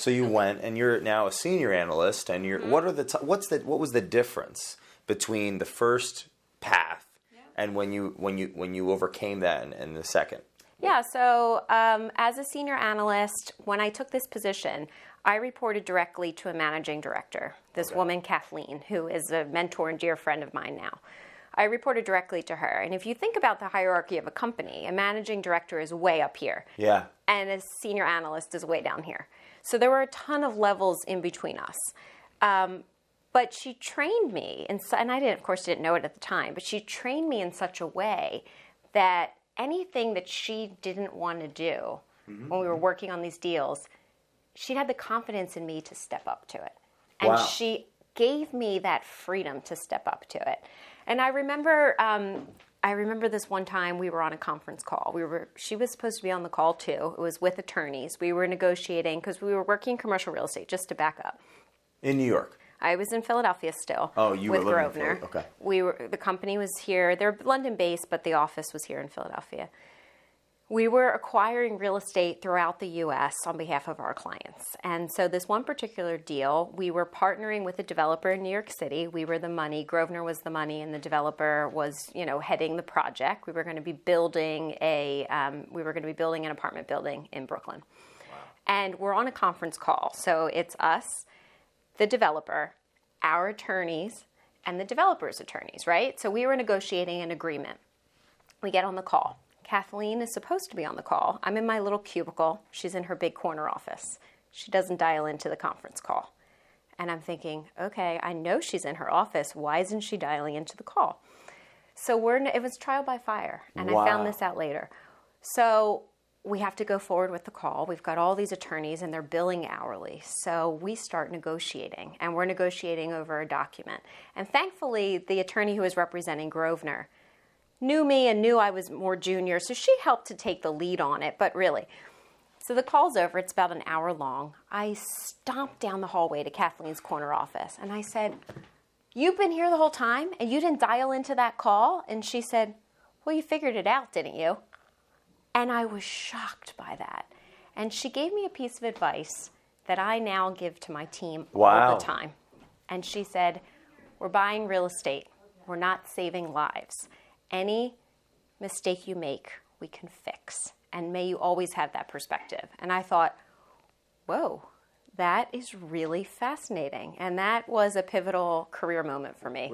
So you went, and you're now a senior analyst, and you're what was the difference between the first path and when you overcame that in the second? Yeah, so as a senior analyst, when I took this position, I reported directly to a managing director, this woman, Kathleen, who is a mentor and dear friend of mine now. I reported directly to her. And if you think about the hierarchy of a company, a managing director is way up here. Yeah. And a senior analyst is way down here. So there were a ton of levels in between us. But she trained me, and I of course didn't know it at the time, but she trained me in such a way that anything that she didn't want to do when we were working on these deals, she had the confidence in me to step up to it. And she gave me that freedom to step up to it. And I remember this one time we were on a conference call. She was supposed to be on the call too. It was with attorneys. We were negotiating because we were working commercial real estate, just to back up. In New York? I was in Philadelphia still. Oh, you with were living Grosvenor. in Philadelphia. Okay. The company was here. They're London-based, but the office was here in Philadelphia. We were acquiring real estate throughout the U.S. on behalf of our clients. And so this one particular deal, we were partnering with a developer in New York City. We were the money. Grosvenor was the money, and the developer was, heading the project. We were going to be building an apartment building in Brooklyn. Wow. And we're on a conference call. So it's us, the developer, our attorneys, and the developer's attorneys, right? So we were negotiating an agreement. We get on the call. Kathleen is supposed to be on the call. I'm in my little cubicle. She's in her big corner office. She doesn't dial into the conference call. And I'm thinking, okay, I know she's in her office. Why isn't she dialing into the call? So it was trial by fire, and I found this out later. So we have to go forward with the call. We've got all these attorneys, and they're billing hourly. So we start negotiating, and we're negotiating over a document. And thankfully, the attorney who was representing Grosvenor knew me and knew I was more junior, so she helped to take the lead on it, but really. So the call's over. It's about an hour long. I stomped down the hallway to Kathleen's corner office, and I said, "You've been here the whole time, and you didn't dial into that call?" And she said, "Well, you figured it out, didn't you?" And I was shocked by that. And she gave me a piece of advice that I now give to my team all the time. And she said, "We're buying real estate. We're not saving lives. Any mistake you make, we can fix. And may you always have that perspective." And I thought, whoa, that is really fascinating. And that was a pivotal career moment for me.